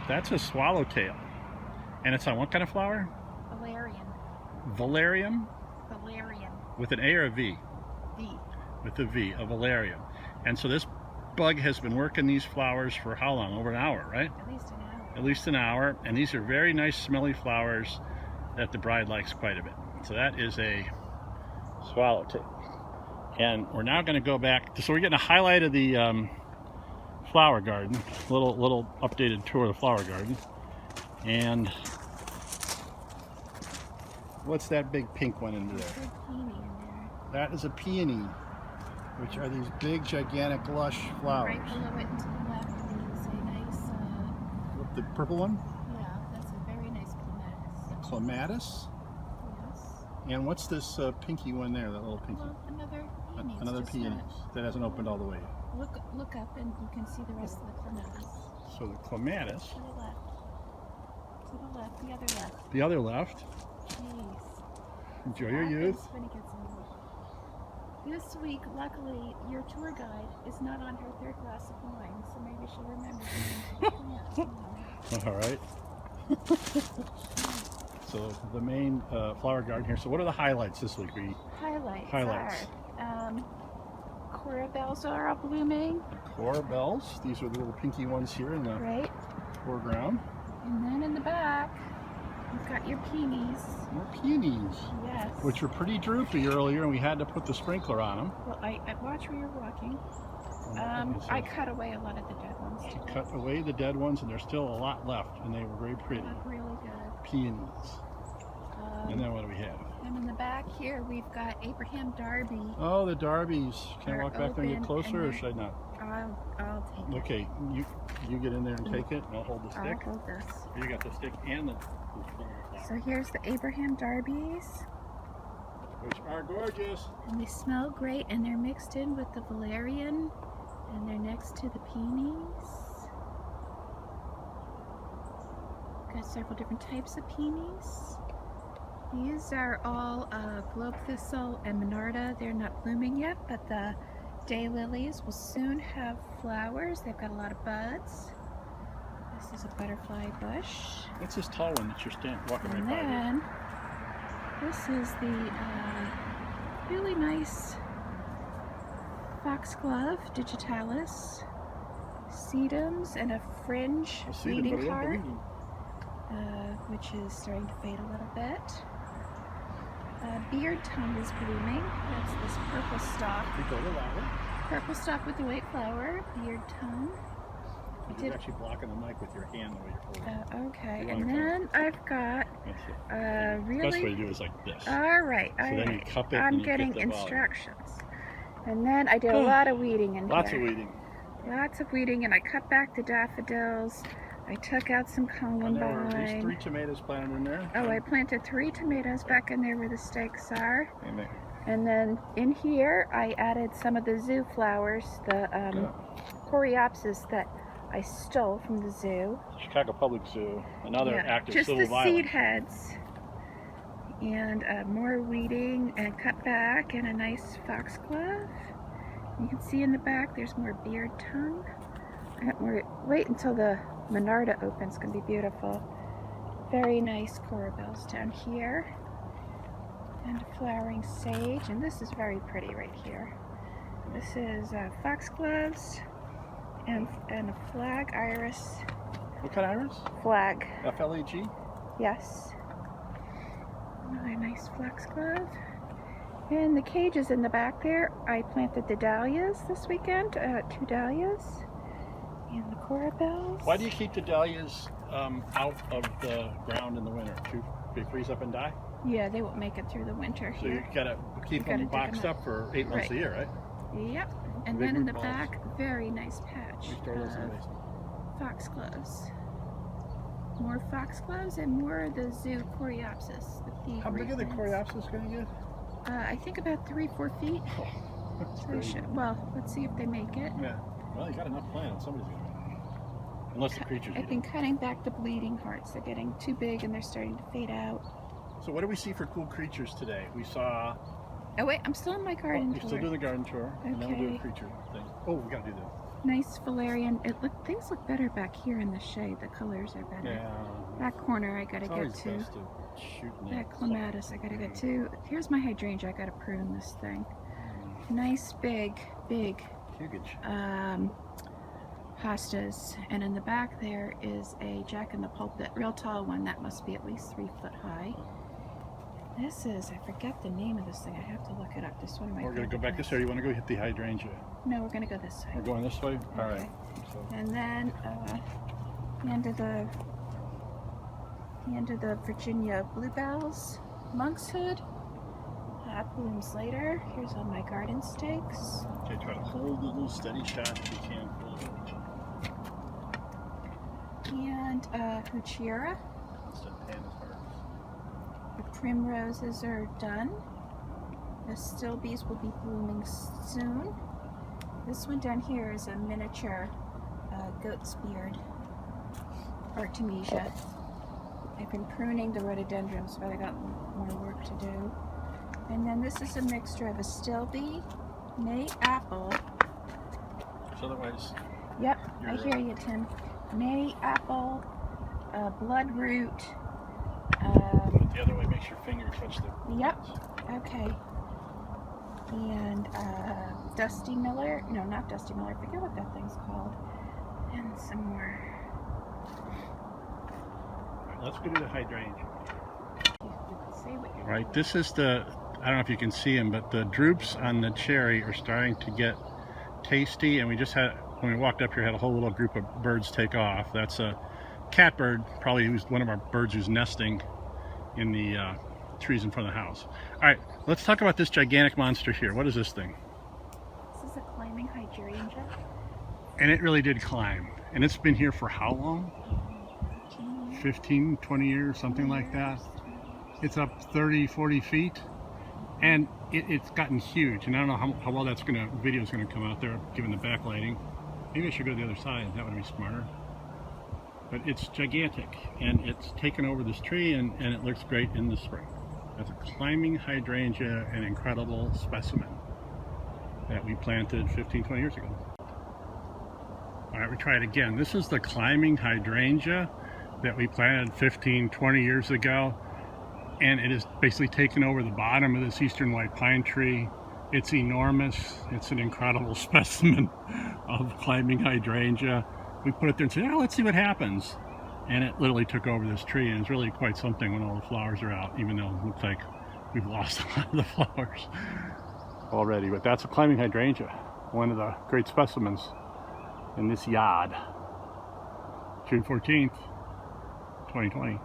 That's a swallowtail. And it's on what kind of flower? Valerian. Valerian? Valerian. With an A or a V? V. With a V, a Valerian. And so this bug has been working these flowers for how long? Over an hour, right? At least an hour. At least an hour. And these are very nice smelly flowers that the bride likes quite a bit. So that is a swallowtail. And we're now going to go back. So we're getting a highlight of the flower garden. Little updated tour of the flower garden. And what's that big pink one in there? Big peony in there. That is a peony, which are these big, gigantic, lush flowers. Right below it and to the left is a nice, The purple one? yeah, that's a very nice clematis. Clematis. Yes. And what's this pinky one there, that little pinky? Well, another peony. Another peony that hasn't opened all the way. Look up and you can see the rest of the clematis. So the clematis. To the left. To the left. The other left. The other left. Jeez. Enjoy your youth. When it gets old. This week, luckily, your tour guide is not on her third glass of wine, so maybe she'll remember. All right. So the main flower garden here. So what are the highlights this week? Highlights. Coralbells are all blooming. Coralbells. These are the little pinky ones here in the foreground. And then in the back, you've got your peonies. More peonies. Yes. Which were pretty droopy earlier, and we had to put the sprinkler on them. Well, I watch where you're walking. I cut away a lot of the dead ones today. Cut away the dead ones, and there's still a lot left, and they were very pretty. Look really good. Peonies. And then what do we have? And in the back here, we've got Abraham Darby. Oh, the Darbies. Can I walk back there and get open, closer, or should I not? I'll take it. Okay, you get in there and take it, and I'll hold the stick. I'll hold this. You got the stick and the So here's the Abraham Darbies. which are gorgeous. And they smell great, and they're mixed in with the Valerian, and they're next to the peonies. Got several different types of peonies. These are all globe thistle and Monarda. They're not blooming yet, but the daylilies will soon have flowers. They've got a lot of buds. This is a butterfly bush. What's this tall one that you're walking And right by? then this is the really nice Foxglove, Digitalis, Sedums, and a Fringe leading card, which is starting to fade a little bit. Beard tongue is blooming. That's this purple stalk. Purple stalk with the white flower. Beard tongue. You're actually blocking the mic with your hand the way you're holding it. Okay, and then I've got really. Best way to do it is like this. All right, So then you cup it I'm and you getting get the volume. instructions. And then I did a lot of weeding in Lots here. of weeding. Lots of weeding, and I cut back the daffodils. I took out some And there were at least 3 Columbine. tomatoes planted in there. Oh, I planted 3 tomatoes back in there where the stakes are. Amen. And then in here, I added some of the zoo flowers, the Coreopsis that I stole from the zoo. Chicago Public Zoo, another active just civil the violence. seed heads. And more weeding and cut back, and a nice foxglove. You can see in the back there's more beard tongue. Wait until the Monarda opens, it's going to be beautiful. Very nice Coralbells down here. And a flowering sage, and this is very pretty right here. This is Foxgloves and a flag iris. What kind of iris? Flag. F-L-A-G? Yes. Another nice foxglove. And the cages in the back there, I planted the Dahlias this weekend, 2 Dahlias. And the Coralbells. Why do you keep the Dahlias out of the ground in the winter? They freeze up and die? Yeah, they won't make it through the winter So here. you gotta keep them boxed up for 8 months a year, right? Yep. And Big then in root the balls. back, very nice patch We store those in the of basement. foxgloves. More foxgloves and more of the zoo Coreopsis. How big are the Coreopsis going to get? I think about 3-4 feet. Oh, that's So crazy. well, let's see if they make it. Yeah. Well, you got enough plants. Somebody's going to make it. Unless the creatures I've eat been them. cutting back the bleeding hearts. They're getting too big and they're starting to fade out. So what do we see for cool creatures today? We saw... Oh wait, I'm still in my garden You're tour. still doing the garden tour. And then we'll do Okay. a creature thing. Oh, we got to do the Nice Valerian. Things look better back here in the shade. The colors are better. Yeah. That corner I gotta get to. That Clematis I gotta get to. Here's my Hydrangea. I gotta prune this thing. Nice big Hostas, and in the back there is a Jack-in-the-Pulpit, real tall one. That must be at least 3 foot high. This is, I forget the name of this thing. I have to look it up. This one of my We're going to go back this way. You want to go hit the Hydrangea? No, we're going to go this way. We're going this way? All right. So. And then the end of the Virginia Bluebells, Monkshood. That blooms later. Here's all my garden stakes. Okay, try to hold a little steady shot if you can. And Heuchera. The Primroses are done. The Astilbes will be blooming soon. This one down here is a miniature goat's beard, Artemisia. I've been pruning the rhododendrons, but I got more work to do. And then this is a mixture of Astilbe, May apple. Otherwise. Yep, I hear you, Tim. May apple, bloodroot. Put it the other way, makes your finger touch the. Yep. Okay. And Dusty Miller. No, not Dusty Miller. I forget what that thing's called. And some more. Right, let's go to the Hydrangea. Right, this is the. I don't know if you can see them, but the drupes on the cherry are starting to get tasty, and we just had, when we walked up here, had a whole little group of birds take off. That's a catbird, probably who's one of our birds who's nesting in the trees in front of the house. All right, let's talk about this gigantic monster here. What is this thing? This is a climbing hydrangea. And it really did climb. And it's been here for how long? 15, 20 years, something like that. It's up 30, 40 feet. And it's gotten huge. And I don't know how well that's video is gonna come out there given the backlighting. Maybe I should go to the other side. That would be smarter. But it's gigantic, and it's taken over this tree, and it looks great in the spring. That's a climbing hydrangea, an incredible specimen that we planted 15, 20 years ago. All right, we try it again. This is the climbing hydrangea that we planted 15, 20 years ago, and it has basically taken over the bottom of this eastern white pine tree. It's enormous. It's an incredible specimen of climbing hydrangea. We put it there and said, oh, let's see what happens. And it literally took over this tree, and it's really quite something when all the flowers are out, even though it looks like we've lost a lot of the flowers already. But that's a climbing hydrangea, one of the great specimens in this yard. June 14th, 2020.